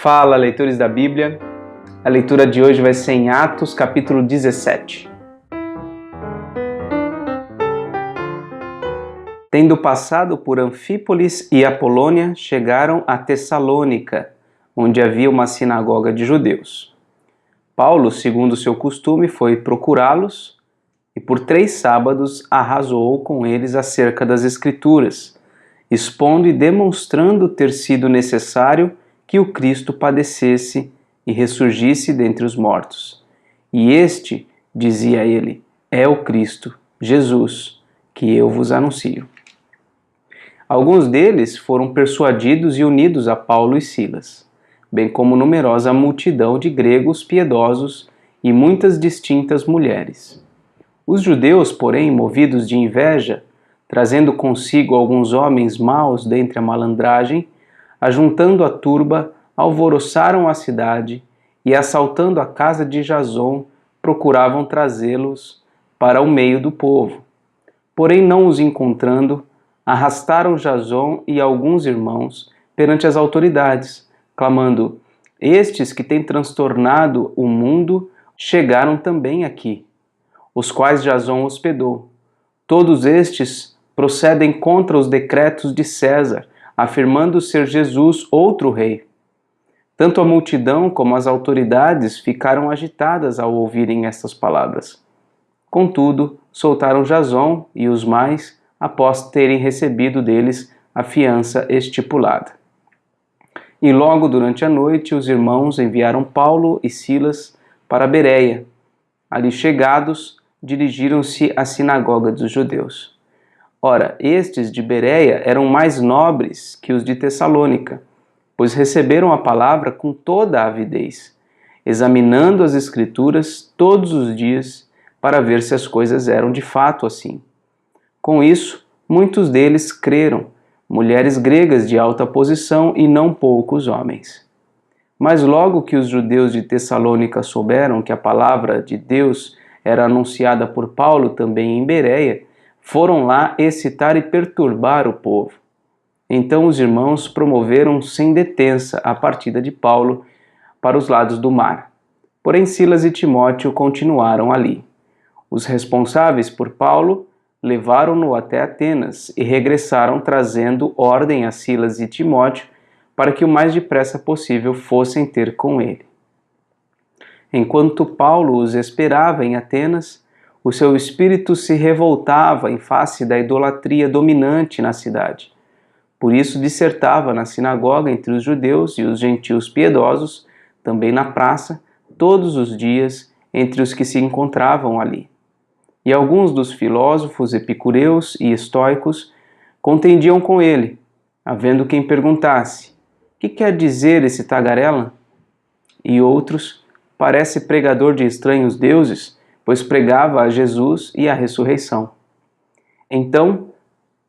Fala, leitores da Bíblia. A leitura de hoje vai ser em Atos, capítulo 17. Tendo passado por Anfípolis e Apolônia, chegaram a Tessalônica, onde havia uma sinagoga de judeus. Paulo, segundo seu costume, foi procurá-los e por 3 sábados arrazoou com eles acerca das Escrituras, expondo e demonstrando ter sido necessário que o Cristo padecesse e ressurgisse dentre os mortos. E este, dizia ele, é o Cristo, Jesus, que eu vos anuncio. Alguns deles foram persuadidos e unidos a Paulo e Silas, bem como numerosa multidão de gregos piedosos e muitas distintas mulheres. Os judeus, porém, movidos de inveja, trazendo consigo alguns homens maus dentre a malandragem, ajuntando a turba, alvoroçaram a cidade e, assaltando a casa de Jason, procuravam trazê-los para o meio do povo. Porém, não os encontrando, arrastaram Jason e alguns irmãos perante as autoridades, clamando: estes que têm transtornado o mundo chegaram também aqui, os quais Jason hospedou. Todos estes procedem contra os decretos de César, afirmando ser Jesus outro rei. Tanto a multidão como as autoridades ficaram agitadas ao ouvirem estas palavras. Contudo, soltaram Jason e os mais, após terem recebido deles a fiança estipulada. E logo durante a noite os irmãos enviaram Paulo e Silas para Bereia. Ali chegados, dirigiram-se à sinagoga dos judeus. Ora, estes de Bereia eram mais nobres que os de Tessalônica, pois receberam a palavra com toda a avidez, examinando as Escrituras todos os dias para ver se as coisas eram de fato assim. Com isso, muitos deles creram, mulheres gregas de alta posição e não poucos homens. Mas logo que os judeus de Tessalônica souberam que a palavra de Deus era anunciada por Paulo também em Bereia, foram lá excitar e perturbar o povo. Então os irmãos promoveram sem detença a partida de Paulo para os lados do mar. Porém Silas e Timóteo continuaram ali. Os responsáveis por Paulo levaram-no até Atenas e regressaram trazendo ordem a Silas e Timóteo para que o mais depressa possível fossem ter com ele. Enquanto Paulo os esperava em Atenas, o seu espírito se revoltava em face da idolatria dominante na cidade. Por isso dissertava na sinagoga entre os judeus e os gentios piedosos, também na praça, todos os dias entre os que se encontravam ali. E alguns dos filósofos epicureus e estoicos contendiam com ele, havendo quem perguntasse: que quer dizer esse tagarela? E outros: parece pregador de estranhos deuses, pois pregava a Jesus e a ressurreição. Então,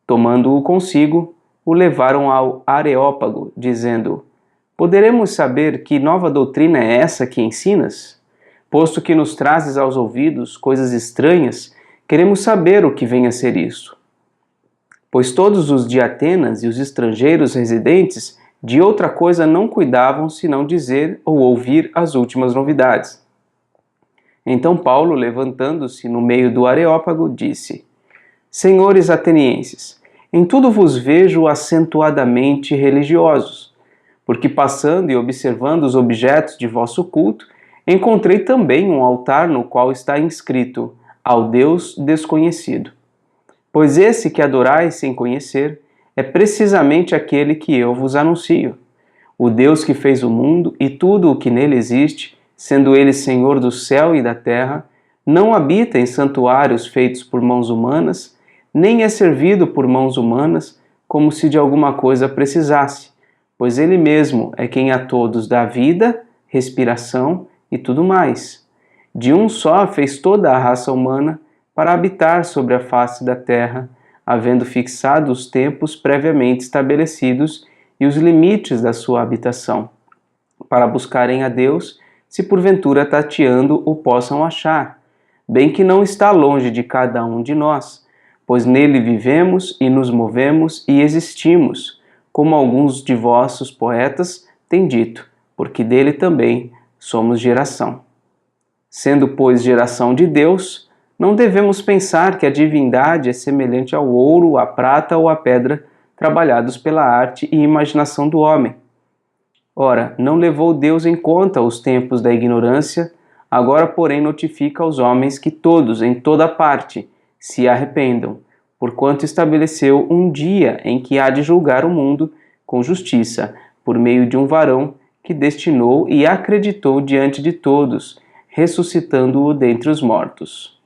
tomando-o consigo, o levaram ao Areópago, dizendo: poderemos saber que nova doutrina é essa que ensinas? Posto que nos trazes aos ouvidos coisas estranhas, queremos saber o que vem a ser isso. Pois todos os de Atenas e os estrangeiros residentes de outra coisa não cuidavam senão dizer ou ouvir as últimas novidades. Então Paulo, levantando-se no meio do Areópago, disse: senhores atenienses, em tudo vos vejo acentuadamente religiosos, porque passando e observando os objetos de vosso culto, encontrei também um altar no qual está inscrito: ao Deus desconhecido. Pois esse que adorais sem conhecer é precisamente aquele que eu vos anuncio, o Deus que fez o mundo e tudo o que nele existe, sendo ele Senhor do céu e da terra, não habita em santuários feitos por mãos humanas, nem é servido por mãos humanas, como se de alguma coisa precisasse, pois ele mesmo é quem a todos dá vida, respiração e tudo mais. De um só fez toda a raça humana para habitar sobre a face da terra, havendo fixado os tempos previamente estabelecidos e os limites da sua habitação, para buscarem a Deus, se porventura tateando o possam achar, bem que não está longe de cada um de nós, pois nele vivemos e nos movemos e existimos, como alguns de vossos poetas têm dito, porque dele também somos geração. Sendo, pois, geração de Deus, não devemos pensar que a divindade é semelhante ao ouro, à prata ou à pedra, trabalhados pela arte e imaginação do homem. Ora, não levou Deus em conta os tempos da ignorância, agora, porém, notifica aos homens que todos, em toda parte, se arrependam, porquanto estabeleceu um dia em que há de julgar o mundo com justiça, por meio de um varão que destinou e acreditou diante de todos, ressuscitando-o dentre os mortos.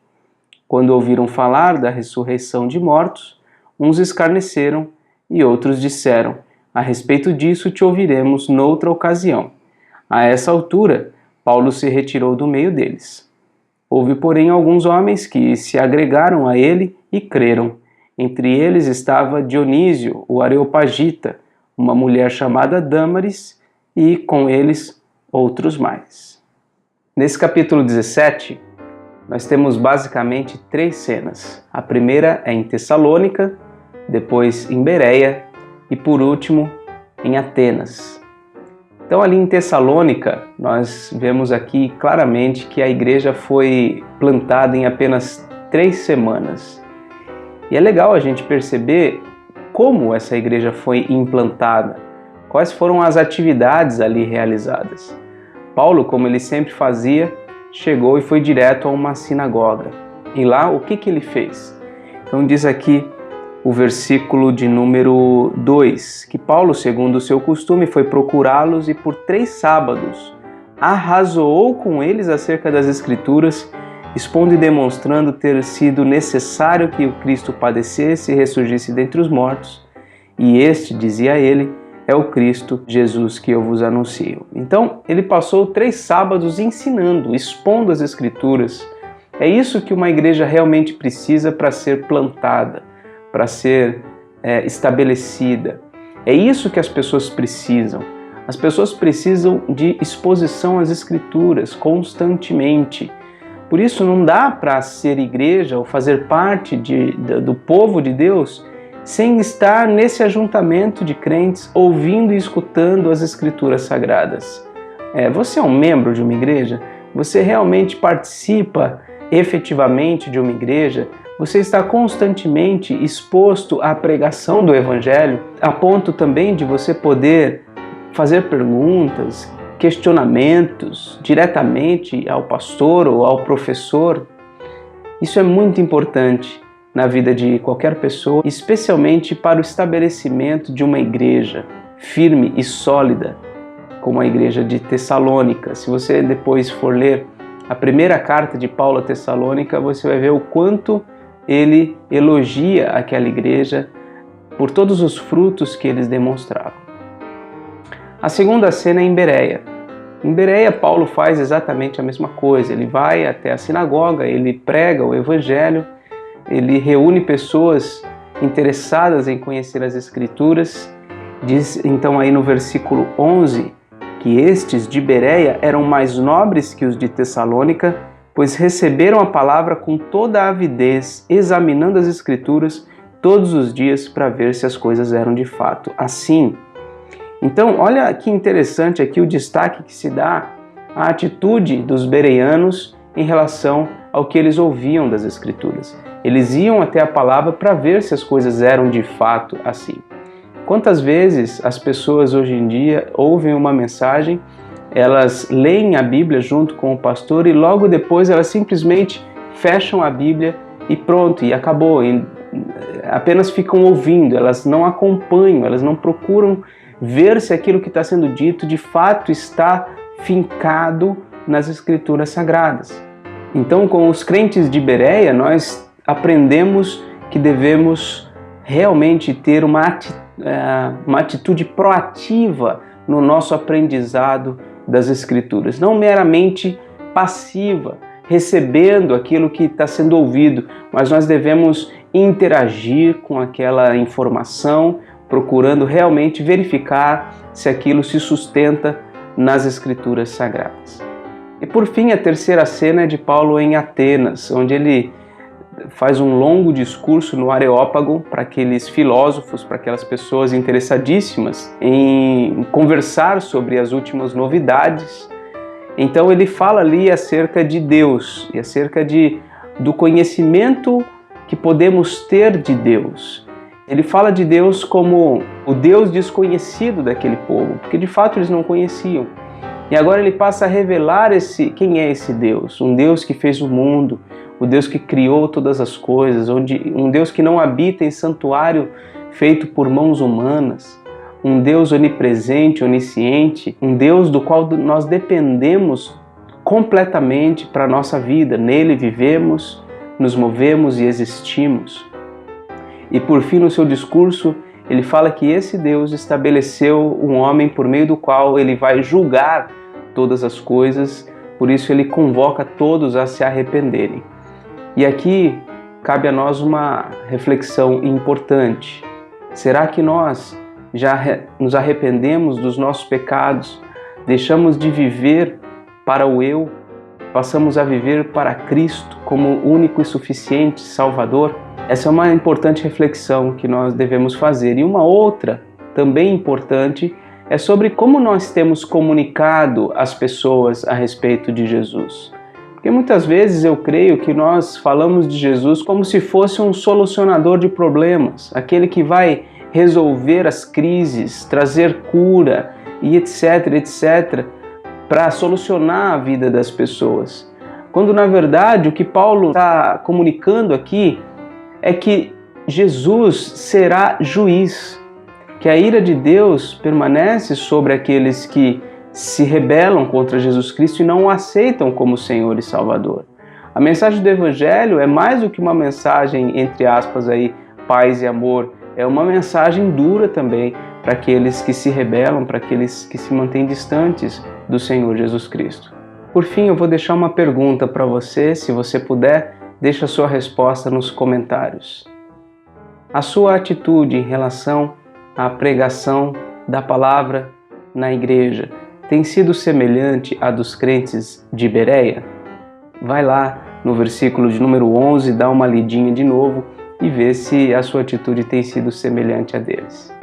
Quando ouviram falar da ressurreição de mortos, uns escarneceram e outros disseram: a respeito disso te ouviremos noutra ocasião. A essa altura, Paulo se retirou do meio deles. Houve, porém, alguns homens que se agregaram a ele e creram. Entre eles estava Dionísio, o Areopagita, uma mulher chamada Dâmaris, e com eles outros mais. Nesse capítulo 17, nós temos basicamente 3 cenas. A primeira é em Tessalônica, depois em Bereia e, por último, em Atenas. Então, ali em Tessalônica, nós vemos aqui claramente que a igreja foi plantada em apenas 3 semanas. E é legal a gente perceber como essa igreja foi implantada, quais foram as atividades ali realizadas. Paulo, como ele sempre fazia, chegou e foi direto a uma sinagoga. E lá, o que ele fez? Então diz aqui o versículo de número 2, que Paulo, segundo o seu costume, foi procurá-los e por 3 sábados arrazoou com eles acerca das Escrituras, expondo e demonstrando ter sido necessário que o Cristo padecesse e ressurgisse dentre os mortos. E este, dizia ele, é o Cristo Jesus que eu vos anuncio. Então, ele passou 3 sábados ensinando, expondo as Escrituras. É isso que uma igreja realmente precisa para ser plantada, para ser estabelecida. É isso que as pessoas precisam. As pessoas precisam de exposição às Escrituras constantemente. Por isso não dá para ser igreja ou fazer parte do povo de Deus sem estar nesse ajuntamento de crentes, ouvindo e escutando as Escrituras Sagradas. Você é um membro de uma igreja? Você realmente participa efetivamente de uma igreja? Você está constantemente exposto à pregação do Evangelho, a ponto também de você poder fazer perguntas, questionamentos diretamente ao pastor ou ao professor? Isso é muito importante na vida de qualquer pessoa, especialmente para o estabelecimento de uma igreja firme e sólida, como a igreja de Tessalônica. Se você depois for ler a primeira carta de Paulo a Tessalônica, você vai ver o quanto ele elogia aquela igreja por todos os frutos que eles demonstravam. A segunda cena é em Bereia. Em Bereia, Paulo faz exatamente a mesma coisa. Ele vai até a sinagoga, ele prega o Evangelho, ele reúne pessoas interessadas em conhecer as Escrituras. Diz então aí no versículo 11 que estes de Bereia eram mais nobres que os de Tessalônica, pois receberam a palavra com toda a avidez, examinando as Escrituras todos os dias para ver se as coisas eram de fato assim. Então, olha que interessante aqui o destaque que se dá à atitude dos bereianos em relação ao que eles ouviam das Escrituras. Eles iam até a palavra para ver se as coisas eram de fato assim. Quantas vezes as pessoas hoje em dia ouvem uma mensagem, elas leem a Bíblia junto com o pastor e logo depois elas simplesmente fecham a Bíblia e pronto, e acabou. Apenas ficam ouvindo, elas não acompanham, elas não procuram ver se aquilo que está sendo dito de fato está fincado nas Escrituras Sagradas. Então, com os crentes de Bereia, nós aprendemos que devemos realmente ter uma atitude proativa no nosso aprendizado das Escrituras, não meramente passiva, recebendo aquilo que está sendo ouvido, mas nós devemos interagir com aquela informação, procurando realmente verificar se aquilo se sustenta nas Escrituras Sagradas. E por fim, a terceira cena é de Paulo em Atenas, onde ele faz um longo discurso no Areópago para aqueles filósofos, para aquelas pessoas interessadíssimas em conversar sobre as últimas novidades. Então ele fala ali acerca de Deus e acerca do conhecimento que podemos ter de Deus. Ele fala de Deus como o Deus desconhecido daquele povo, porque de fato eles não conheciam. E agora ele passa a revelar quem é esse Deus, um Deus que fez o mundo, o Deus que criou todas as coisas, um Deus que não habita em santuário feito por mãos humanas, um Deus onipresente, onisciente, um Deus do qual nós dependemos completamente para a nossa vida. Nele vivemos, nos movemos e existimos. E por fim, no seu discurso, ele fala que esse Deus estabeleceu um homem por meio do qual ele vai julgar todas as coisas, por isso ele convoca todos a se arrependerem. E aqui cabe a nós uma reflexão importante. Será que nós já nos arrependemos dos nossos pecados, deixamos de viver para o eu, passamos a viver para Cristo como único e suficiente Salvador? Essa é uma importante reflexão que nós devemos fazer. E uma outra, também importante, é sobre como nós temos comunicado às pessoas a respeito de Jesus. Porque muitas vezes eu creio que nós falamos de Jesus como se fosse um solucionador de problemas, aquele que vai resolver as crises, trazer cura e etc, para solucionar a vida das pessoas. Quando na verdade o que Paulo está comunicando aqui é que Jesus será juiz, que a ira de Deus permanece sobre aqueles que se rebelam contra Jesus Cristo e não o aceitam como Senhor e Salvador. A mensagem do Evangelho é mais do que uma mensagem, entre aspas, aí, paz e amor. É uma mensagem dura também para aqueles que se rebelam, para aqueles que se mantêm distantes do Senhor Jesus Cristo. Por fim, eu vou deixar uma pergunta para você, se você puder, deixe a sua resposta nos comentários. A sua atitude em relação à pregação da palavra na igreja tem sido semelhante à dos crentes de Bereia? Vai lá no versículo de número 11, dá uma lidinha de novo e vê se a sua atitude tem sido semelhante a deles.